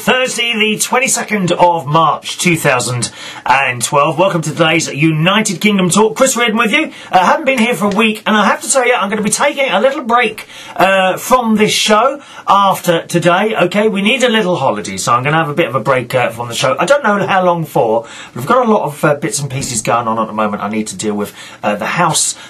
Thursday, the 22nd of March 2012. Welcome to today's United Kingdom Talk. Chris Reardon with you. I haven't been here for a week, and I have to tell you, I'm going to be taking a little break from this show after today. Okay, we need a little holiday, so I'm going to have a bit of a break from the show. I don't know how long for, but I've got a lot of bits and pieces going on at the moment I need to deal with. The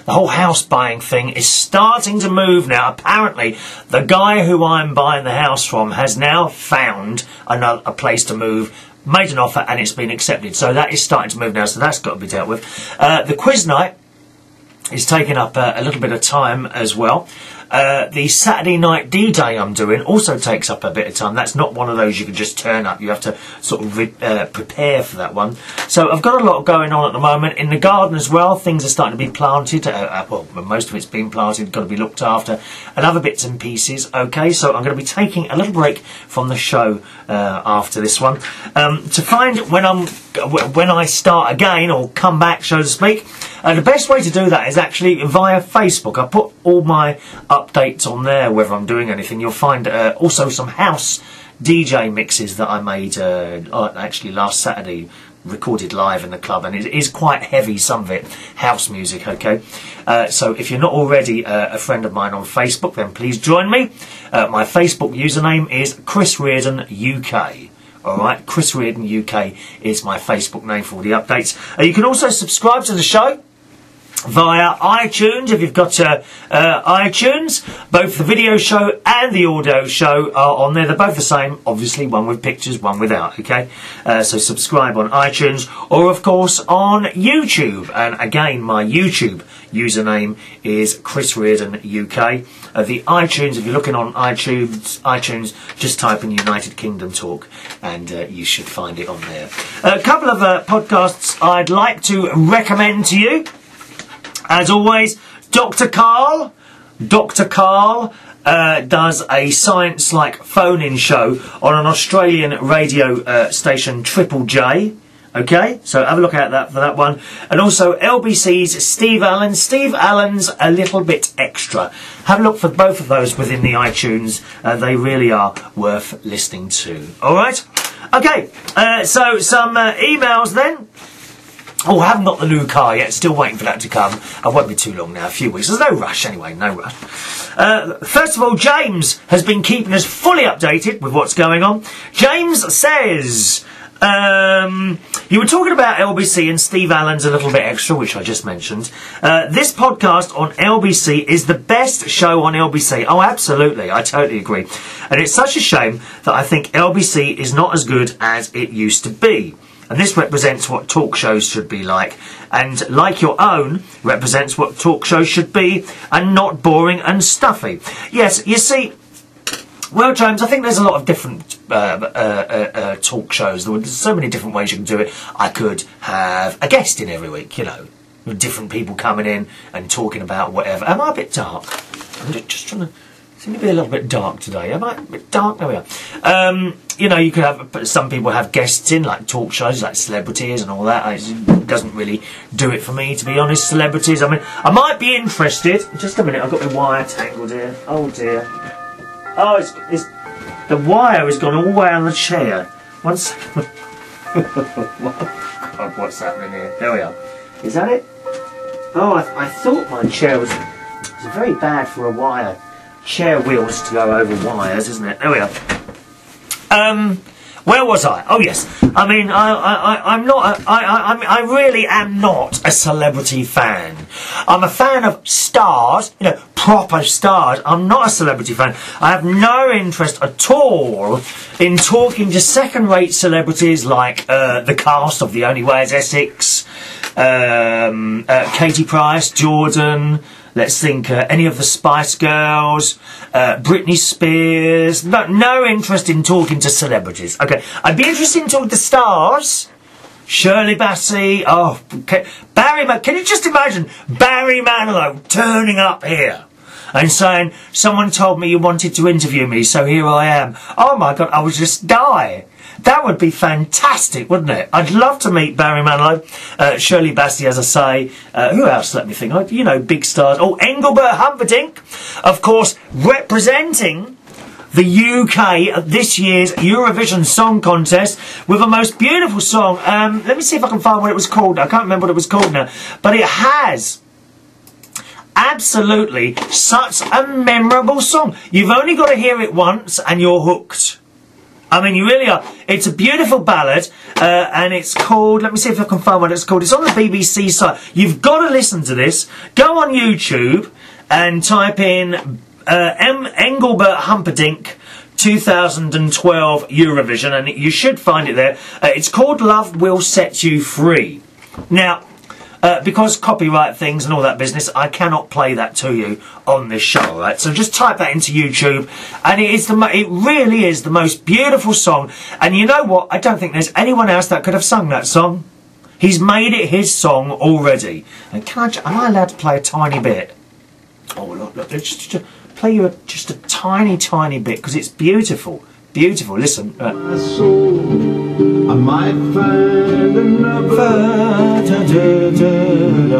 whole house buying thing is starting to move now. Apparently, the guy who I'm buying the house from has now found a place to move, made an offer, and it's been accepted. So that is starting to move now, so that's got to be dealt with. The quiz night is taking up a little bit of time as well. The Saturday night D-Day I'm doing also takes up a bit of time. That's not one of those you can just turn up. You have to sort of prepare for that one. So I've got a lot going on at the moment. In the garden as well, things are starting to be planted. Well, most of it's been planted, got to be looked after, and other bits and pieces. Okay, so I'm going to be taking a little break from the show after this one. To find when I start again, or come back, so to speak, the best way to do that is actually via Facebook. I put all my updates on there, whether I'm doing anything. You'll find also some house DJ mixes that I made actually last Saturday, recorded live in the club, and it is quite heavy, some of it, house music, okay? So if you're not already a friend of mine on Facebook, then please join me. My Facebook username is Chris Reardon UK. Alright, Chris Reardon UK is my Facebook name for all the updates. You can also subscribe to the show via iTunes, if you've got iTunes. Both the video show and the audio show are on there. They're both the same, obviously, one with pictures, one without, okay? So subscribe on iTunes, or of course on YouTube. And again, my YouTube username is Chris Reardon UK. The iTunes, if you're looking on iTunes, just type in United Kingdom Talk, and you should find it on there. A couple of podcasts I'd like to recommend to you. As always, Dr. Carl does a science-like phone-in show on an Australian radio station, Triple J. Okay, so have a look at that for that one. And also LBC's Steve Allen. Steve Allen's A Little Bit Extra. Have a look for both of those within the iTunes. They really are worth listening to. All right? Okay, so some emails then. Oh, I haven't got the new car yet. Still waiting for that to come. I won't be too long now, a few weeks. There's no rush anyway, no rush. First of all, James has been keeping us fully updated with what's going on. James says, you were talking about LBC and Steve Allen's A Little Bit Extra, which I just mentioned. This podcast on LBC is the best show on LBC. Oh, absolutely. I totally agree. And it's such a shame that I think LBC is not as good as it used to be. And this represents what talk shows should be like. And like your own, represents what talk shows should be, and not boring and stuffy. Yes, you see, well, James, I think there's a lot of different talk shows. There's so many different ways you can do it. I could have a guest in every week, you know, with different people coming in and talking about whatever. Am I a bit dark? I'm just trying to... Seem to be a little bit dark today. Am I a bit dark? There we are. You know, you could have, some people have guests in, like talk shows, like celebrities and all that. It doesn't really do it for me, to be honest, celebrities. I mean, I might be interested. Just a minute, I've got my wire tangled here. Oh dear. Oh, it's the wire has gone all the way on the chair. One second. God, what's happening here? There we are. Is that it? Oh, I thought my chair was very bad for a wire. Chair wheels to go over wires, isn't it? There we are. Where was I? Oh yes. I mean, I'm not. I really am not a celebrity fan. I'm a fan of stars, you know, proper stars. I'm not a celebrity fan. I have no interest at all in talking to second-rate celebrities like the cast of The Only Way Is Essex, Katie Price, Jordan. Let's think, any of the Spice Girls, Britney Spears. No interest in talking to celebrities. Okay, I'd be interested in talking to stars. Shirley Bassey. Oh, okay. Can you just imagine Barry Manilow turning up here and saying, someone told me you wanted to interview me, so here I am. Oh my God, I would just die. That would be fantastic, wouldn't it? I'd love to meet Barry Manilow, Shirley Bassey, as I say. Who else? Let me think. You know, big stars. Oh, Engelbert Humperdinck, of course, representing the UK this year's Eurovision Song Contest with the most beautiful song. Let me see if I can find what it was called. I can't remember what it was called now. But it has absolutely such a memorable song. You've only got to hear it once and you're hooked. I mean, you really are. It's a beautiful ballad, and it's called, let me see if I can find what it's called. It's on the BBC site. You've got to listen to this. Go on YouTube and type in Engelbert Humperdinck 2012 Eurovision, and you should find it there. It's called Love Will Set You Free. Now, because copyright things and all that business, I cannot play that to you on this show, right? So just type that into YouTube, and it really is the most beautiful song. And you know what? I don't think there's anyone else that could have sung that song. He's made it his song already. And am I allowed to play a tiny bit? Oh, look, just play you just a tiny, tiny bit, because it's beautiful. Beautiful, listen. My soul, I might find another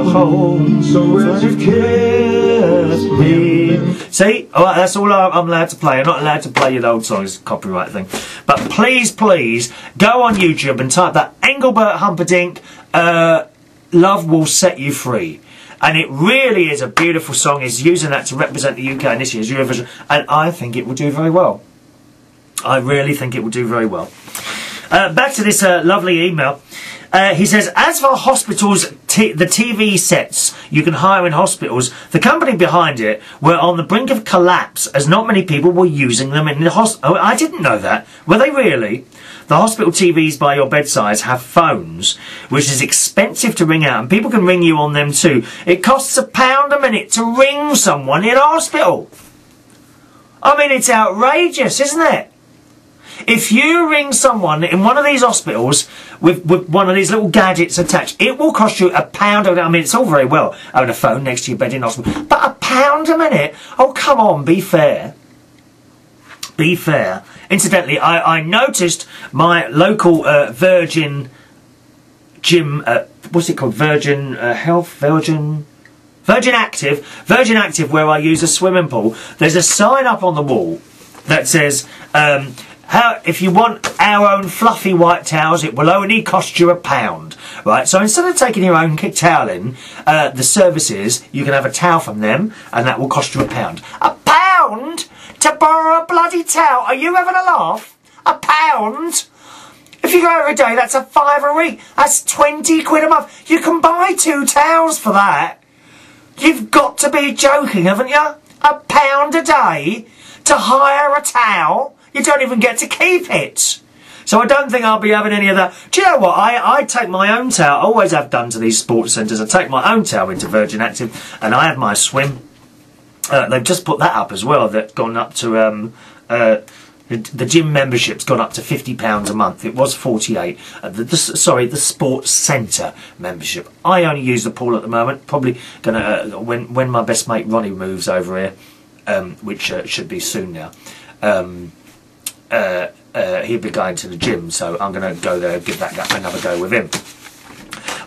home, so as you kiss me. See? Alright, that's all I'm allowed to play. I'm not allowed to play your old songs, copyright thing. But please, please, go on YouTube and type that Engelbert Humperdinck, Love Will Set You Free. And it really is a beautiful song. He's using that to represent the UK in this year's Eurovision, and I think it will do very well. I really think it will do very well. Back to this lovely email. He says, as for hospitals, the TV sets you can hire in hospitals, the company behind it were on the brink of collapse as not many people were using them in the hospital. Oh, I didn't know that. Were they really? The hospital TVs by your bedsides have phones, which is expensive to ring out, and people can ring you on them too. It costs £1 a minute to ring someone in hospital. I mean, it's outrageous, isn't it? If you ring someone in one of these hospitals with one of these little gadgets attached, it will cost you £1. I mean, it's all very well having a phone next to your bed in hospital, but £1 a minute? Oh, come on, be fair. Be fair. Incidentally, I noticed my local Virgin gym, what's it called? Virgin Health? Virgin Active, where I use a swimming pool. There's a sign up on the wall that says, if you want our own fluffy white towels, it will only cost you £1. Right, so instead of taking your own towel in, the service is you can have a towel from them, and that will cost you £1. £1 to borrow a bloody towel? Are you having a laugh? £1? If you go every day, that's £5 a week. That's 20 quid a month. You can buy 2 towels for that. You've got to be joking, haven't you? £1 a day to hire a towel? You don't even get to keep it. So I don't think I'll be having any of that. Do you know what? I take my own towel. I always have done to these sports centres. I take my own towel into Virgin Active, and I have my swim. They've just put that up as well. That's gone up to the gym membership's gone up to £50 a month. It was 48. Sorry, the sports centre membership. I only use the pool at the moment. Probably gonna when my best mate Ronnie moves over here, which should be soon now. He'll be going to the gym, so I'm going to go there and give that another go with him.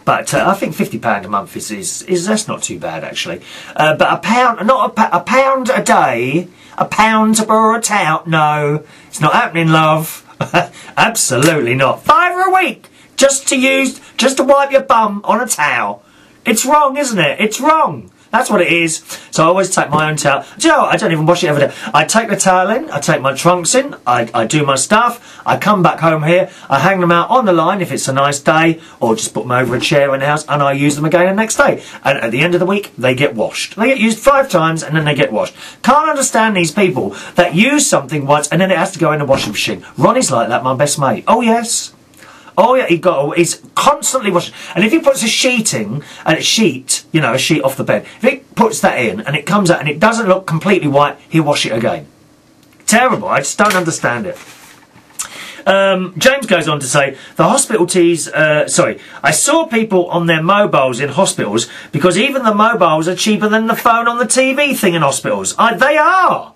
But I think £50 a month is that's not too bad actually. But £1, not £1 a day, £1 to borrow a towel. No, it's not happening, love. Absolutely not. £5 a week just to wipe your bum on a towel. It's wrong, isn't it? It's wrong. That's what it is. So I always take my own towel. Do you know what? I don't even wash it every day. I take the towel in, I take my trunks in, I do my stuff, I come back home here, I hang them out on the line if it's a nice day, or just put them over a chair in the house, and I use them again the next day. And at the end of the week, they get washed. They get used 5 times, and then they get washed. Can't understand these people that use something once, and then it has to go in the washing machine. Ronnie's like that, my best mate. Oh, yes. Oh yeah, he's constantly washing. And if he puts a sheet in, a sheet off the bed, if he puts that in and it comes out and it doesn't look completely white, he'll wash it again. Terrible, I just don't understand it. James goes on to say, the hospital teas, I saw people on their mobiles in hospitals because even the mobiles are cheaper than the phone on the TV thing in hospitals. They are.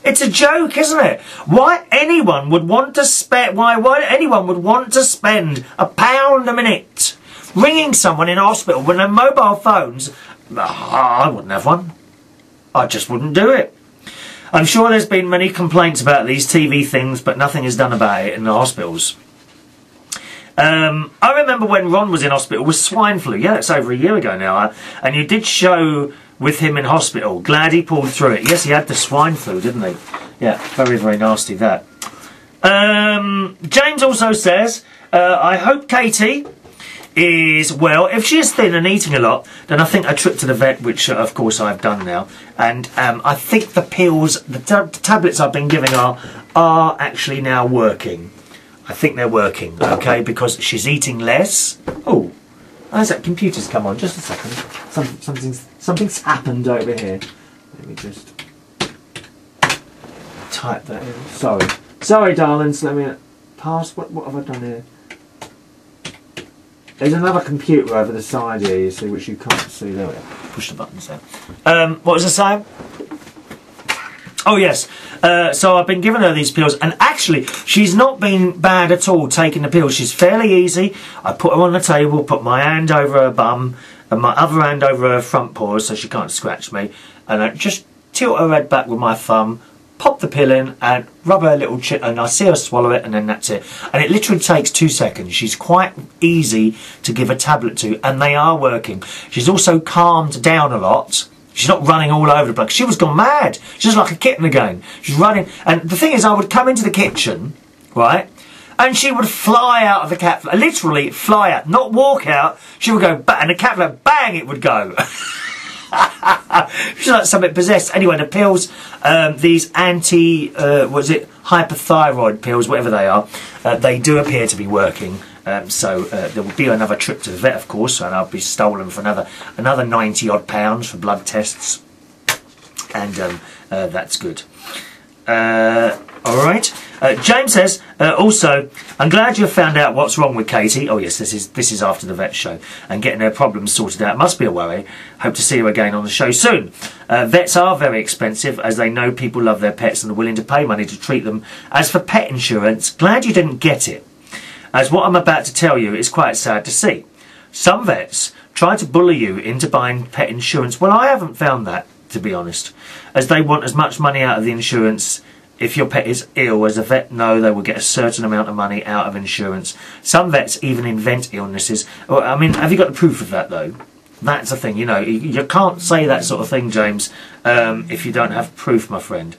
It's a joke, isn't it? Why anyone would want to spend £1 a minute ringing someone in hospital when their mobile phones? I wouldn't have one. I just wouldn't do it. I'm sure there's been many complaints about these TV things, but nothing is done about it in the hospitals. I remember when Ron was in hospital with swine flu. Yeah, it's over a year ago now. And you did show with him in hospital. Glad he pulled through it. Yes, he had the swine flu, didn't he? Yeah, very, very nasty that. James also says, I hope Katie is well. If she is thin and eating a lot, then I think a trip to the vet, which of course I've done now. And I think the pills, the tablets I've been giving her are actually now working. I think they're working, okay, because she's eating less. Oh, how's that computer's come on? Just a second. Something's happened over here. Let me just type that in. Sorry, darlings. Let me pass. What have I done here? There's another computer over the side here, you see, which you can't see. There we are. Push the buttons there. What was I saying? Oh yes, so I've been giving her these pills, and actually she's not been bad at all taking the pills. She's fairly easy. I put her on the table, put my hand over her bum and my other hand over her front paws so she can't scratch me, and I just tilt her head back with my thumb, pop the pill in and rub her little chin, and I see her swallow it, and then that's it. And it literally takes 2 seconds. She's quite easy to give a tablet to, and they are working. She's also calmed down a lot. She's not running all over the place. She was gone mad. She's like a kitten again. She's running. And the thing is, I would come into the kitchen, right, and she would fly out of the cat, literally fly out, not walk out. She would go, and the cat would, bang, it would go. She's like something possessed. Anyway, the pills, these hyperthyroid pills, whatever they are, they do appear to be working. So there will be another trip to the vet, of course, and I'll be stolen for another £90 odd for blood tests, and that's good. All right. James says also, I'm glad you've found out what's wrong with Katie. Oh yes, this is after the vet show, and getting her problems sorted out must be a worry. Hope to see you again on the show soon. Vets are very expensive, as they know people love their pets and are willing to pay money to treat them. As for pet insurance, glad you didn't get it, as what I'm about to tell you is quite sad to see. Some vets try to bully you into buying pet insurance. Well, I haven't found that, to be honest, as they want as much money out of the insurance. If your pet is ill, as a vet know they will get a certain amount of money out of insurance. Some vets even invent illnesses. Well, I mean, have you got the proof of that, though? That's the thing, you know. You can't say that sort of thing, James, if you don't have proof, my friend.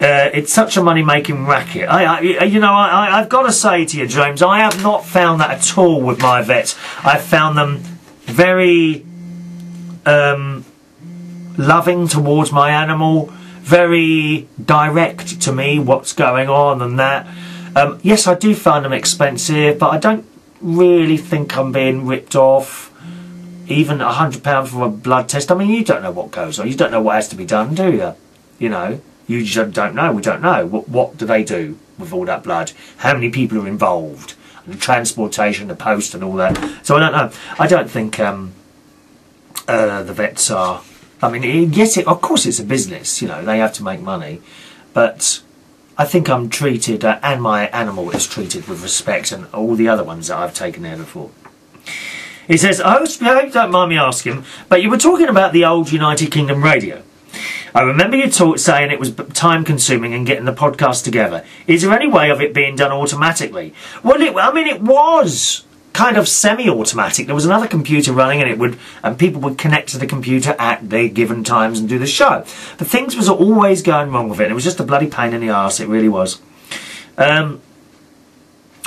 It's such a money-making racket. I've got to say to you, James, I have not found that at all with my vets. I've found them very loving towards my animal, very direct to me, what's going on and that. Yes, I do find them expensive, but I don't really think I'm being ripped off. Even £100 for a blood test. I mean, you don't know what goes on. You don't know what has to be done, do you? You know. You just don't know. We don't know. What do they do with all that blood? How many people are involved? And the transportation, the post and all that. So I don't know. I don't think the vets are... I mean, yes, of course it's a business. You know, they have to make money. But I think I'm treated, and my animal is treated with respect, and all the other ones that I've taken there before. He says, I hope you don't mind me asking, but you were talking about the old United Kingdom radio. I remember you saying it was time-consuming and getting the podcast together. Is there any way of it being done automatically? Well, it was kind of semi-automatic. There was another computer running, and people would connect to the computer at their given times and do the show. But things was always going wrong with it. It was just a bloody pain in the arse. It really was.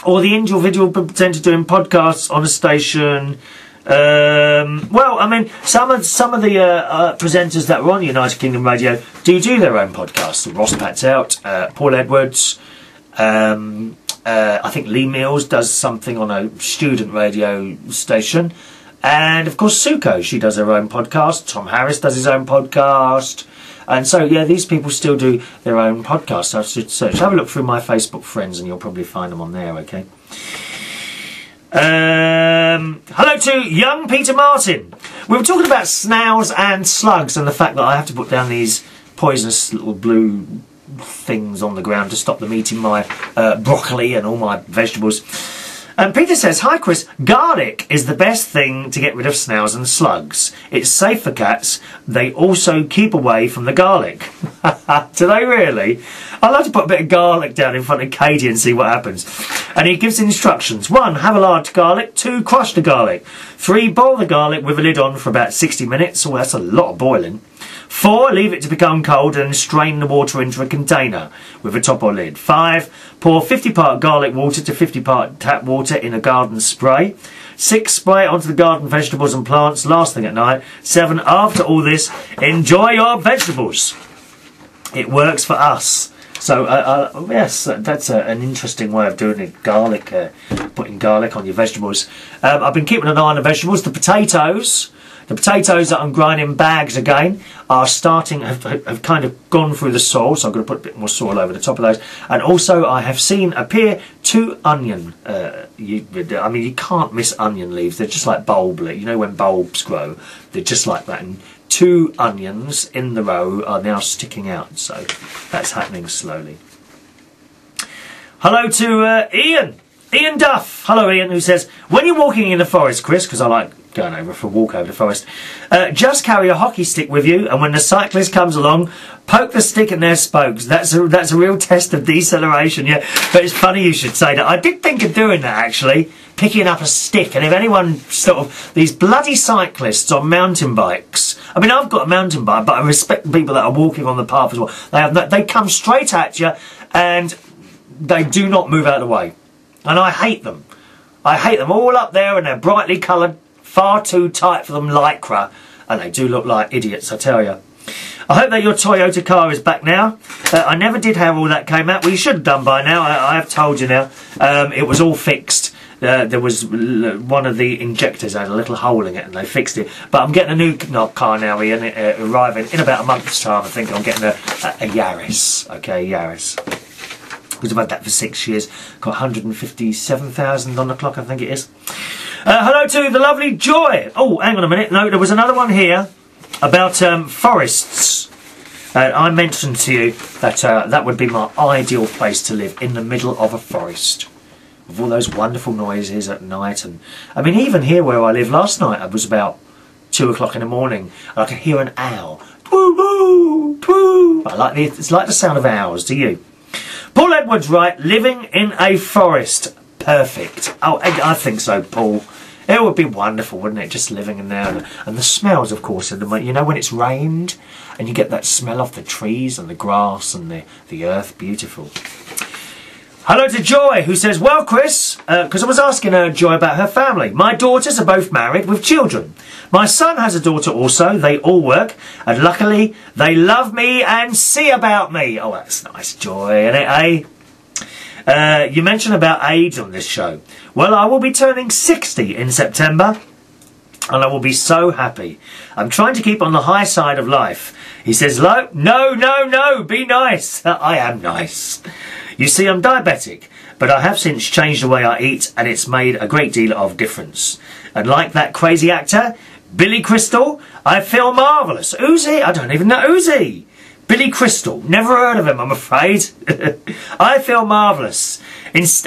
Or the individual presenter doing podcasts on a station. Well, I mean, some of the presenters that were on United Kingdom Radio do their own podcasts. Ross Patzelt, Paul Edwards, I think Lee Mills does something on a student radio station, and of course Suko, she does her own podcast. Tom Harris does his own podcast, and so yeah, these people still do their own podcasts. I should search. Have a look through my Facebook friends, and you'll probably find them on there. Okay. Hello to young Peter Martin. We were talking about snails and slugs and the fact that I have to put down these poisonous little blue things on the ground to stop them eating my broccoli and all my vegetables. And Peter says, hi Chris, garlic is the best thing to get rid of snails and slugs. It's safe for cats. They also keep away from the garlic. Do they really? I'd like to put a bit of garlic down in front of Katie and see what happens. And he gives instructions. 1, have a large garlic. 2, crush the garlic. 3, boil the garlic with a lid on for about 60 minutes. Oh, that's a lot of boiling. 4, leave it to become cold and strain the water into a container with a top or lid. 5, pour 50-part garlic water to 50-part tap water in a garden spray. 6, spray it onto the garden vegetables and plants last thing at night. 7, after all this, enjoy your vegetables. It works for us. So, yes, that's an interesting way of doing it. Garlic, putting garlic on your vegetables. I've been keeping an eye on the vegetables. The potatoes that I'm growing in bags again are starting, have kind of gone through the soil, so I'm going to put a bit more soil over the top of those. And also I have seen appear 2 onion, I mean you can't miss onion leaves, they're just like bulb leaves, you know when bulbs grow, they're just like that. And 2 onions in the row are now sticking out, so that's happening slowly. Hello to Ian Duff. Hello Ian, who says, when you're walking in the forest, Chris, because I like going over for a walk over the forest, just carry a hockey stick with you, and when the cyclist comes along, poke the stick in their spokes. That's a real test of deceleration, yeah. But it's funny you should say that. I did think of doing that, actually, picking up a stick. And if anyone sort of, these bloody cyclists on mountain bikes, I mean, I've got a mountain bike, but I respect the people that are walking on the path as well. They come straight at you, and they do not move out of the way. And I hate them. I hate them all up there, and they're brightly coloured, far too tight for them lycra, and they do look like idiots, I tell you. I hope that your Toyota car is back now. I never did how all that came out. Well, you should have done by now. I have told you now. It was all fixed. There was one of the injectors had a little hole in it, and they fixed it. But I'm getting a new car now, Ian, arriving in about a month's time. I think I'm getting a Yaris. Okay, Yaris. Because I've had that for 6 years. Got 157,000 on the clock, I think it is. Hello to the lovely Joy. Oh, hang on a minute. No, there was another one here about forests. I mentioned to you that that would be my ideal place to live, in the middle of a forest. With all those wonderful noises at night. And I mean, even here where I live, last night it was about 2 o'clock in the morning, and I could hear an owl. Twoo, twoo, twoo. It's like the sound of owls, do you? Paul Edwards, right, living in a forest. Perfect. Oh, I think so, Paul. It would be wonderful, wouldn't it, just living in there. And the smells, of course, you know when it's rained and you get that smell off the trees and the grass and the earth. Beautiful. Hello to Joy, who says, well, Chris, because I was asking her, Joy, about her family. My daughters are both married with children. My son has a daughter also. They all work, and luckily they love me and see about me. Oh, that's nice, Joy, isn't it, eh? You mentioned about age on this show. Well, I will be turning 60 in September, and I will be so happy. I'm trying to keep on the high side of life. He says, no, be nice. I am nice. You see, I'm diabetic, but I have since changed the way I eat, and it's made a great deal of difference. And like that crazy actor, Billy Crystal, I feel marvellous. Who's he? I don't even know who's he. Billy Crystal. Never heard of him, I'm afraid. I feel marvellous.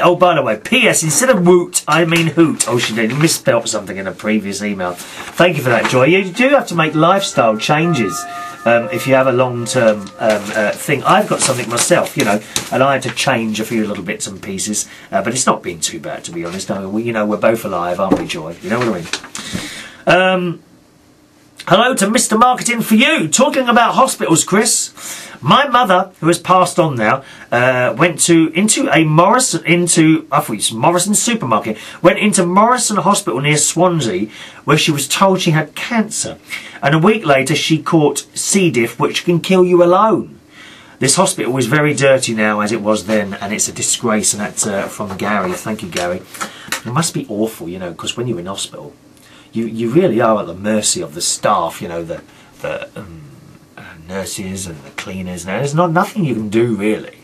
Oh, by the way, P.S. Instead of woot, I mean hoot. Oh, she did misspelt something in a previous email. Thank you for that, Joy. You do have to make lifestyle changes if you have a long-term thing. I've got something myself, you know, and I had to change a few little bits and pieces. But it's not been too bad, to be honest. I mean, you know, we're both alive, aren't we, Joy? You know what I mean? Hello to Mr. Marketing for you. Talking about hospitals, Chris. My mother, who has passed on now, went into Morrison supermarket. Went into Morrison Hospital near Swansea, where she was told she had cancer. And a week later, she caught C. diff, which can kill you alone. This hospital is very dirty now, as it was then, and it's a disgrace. And that's from Gary. Thank you, Gary. It must be awful, you know, because when you're in hospital, you really are at the mercy of the staff, you know, the nurses and the cleaners. Now, there's nothing you can do, really,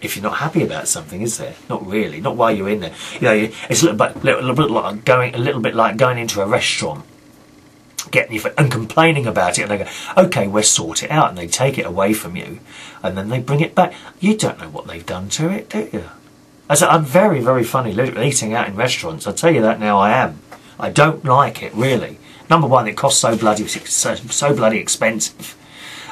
if you're not happy about something, is there? Not really. Not while you're in there. You know, it's a little bit like going into a restaurant, getting your food and complaining about it, and they go, okay, we'll sort it out, and they take it away from you, and then they bring it back. You don't know what they've done to it, do you? I'm very, very funny eating out in restaurants. I'll tell you that now, I am. I don't like it, really. Number one, it costs so bloody expensive.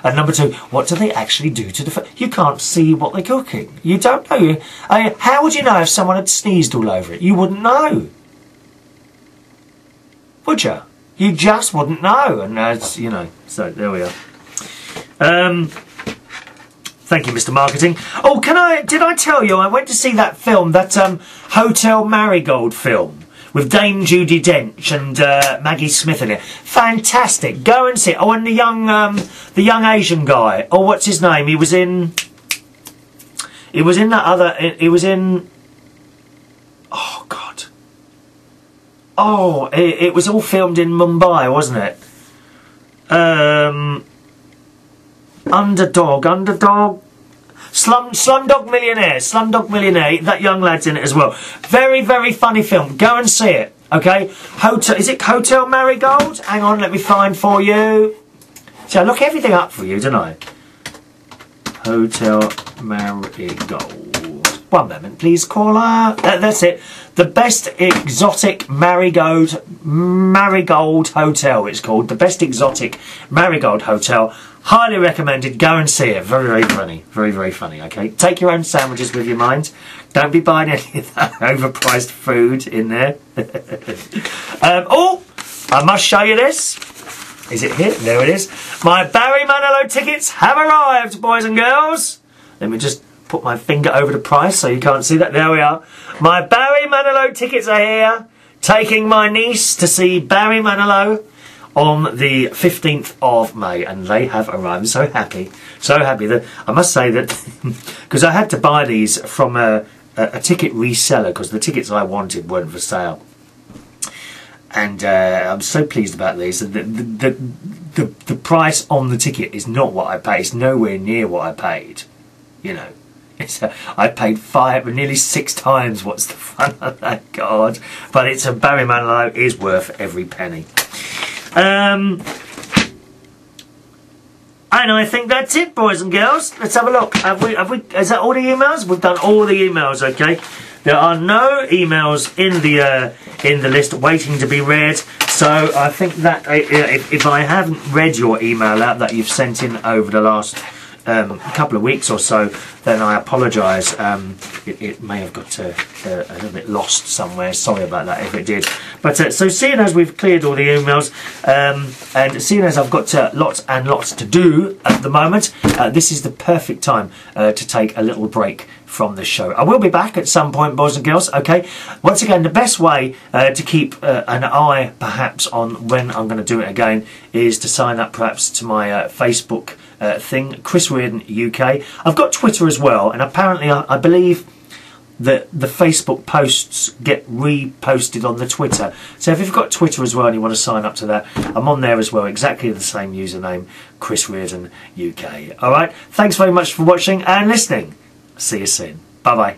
And number two, what do they actually do to the food? You can't see what they're cooking. You don't know. How would you know if someone had sneezed all over it? You wouldn't know. Would you? You just wouldn't know. And, you know, so there we are. Thank you, Mr. Marketing. Oh, did I tell you I went to see that film, that Hotel Marigold film with Dame Judi Dench and Maggie Smith in it. Fantastic. Go and see it. Oh, and the young Asian guy. Oh, what's his name? He was in that other... He was in... Oh, God. Oh, it was all filmed in Mumbai, wasn't it? Underdog, Slumdog Millionaire, that young lad's in it as well. Very, very funny film. Go and see it, okay? Is it Hotel Marigold? Hang on, let me find for you. See, I look everything up for you, don't I? Hotel Marigold. One moment, please, caller. That's it. The best exotic marigold hotel, it's called. The best exotic marigold hotel. Highly recommended. Go and see it. Very, very funny. Very, very funny, okay? Take your own sandwiches with your mind. Don't be buying any of that overpriced food in there. Oh, I must show you this. Is it here? There it is. My Barry Manilow tickets have arrived, boys and girls. Let me just put my finger over the price so you can't see that. There we are. My Barry Manilow tickets are here. Taking my niece to see Barry Manilow on the 15th of May, and they have arrived. I'm so happy. So happy that I must say that because I had to buy these from a ticket reseller because the tickets I wanted weren't for sale. And I'm so pleased about these. The price on the ticket is not what I paid. It's nowhere near what I paid. You know. I paid nearly 6 times what's the fun of that, God. But it's a Barry Manilow is worth every penny. And I think that's it, boys and girls. Let's have a look. Is that all the emails? We've done all the emails, okay? There are no emails in the list waiting to be read. So I think that if I haven't read your email out that you've sent in over the last couple of weeks or so, then I apologise. It may have got a little bit lost somewhere. Sorry about that if it did. But so seeing as we've cleared all the emails, and seeing as I've got lots and lots to do at the moment, this is the perfect time to take a little break from the show. I will be back at some point, boys and girls, okay? Once again, the best way to keep an eye perhaps on when I'm going to do it again is to sign up perhaps to my Facebook thing, Chris Reardon UK. I've got Twitter as well, and apparently I believe that the Facebook posts get reposted on the Twitter. So if you've got Twitter as well and you want to sign up to that, I'm on there as well, exactly the same username, Chris Reardon UK. Alright, thanks very much for watching and listening. See you soon. Bye bye.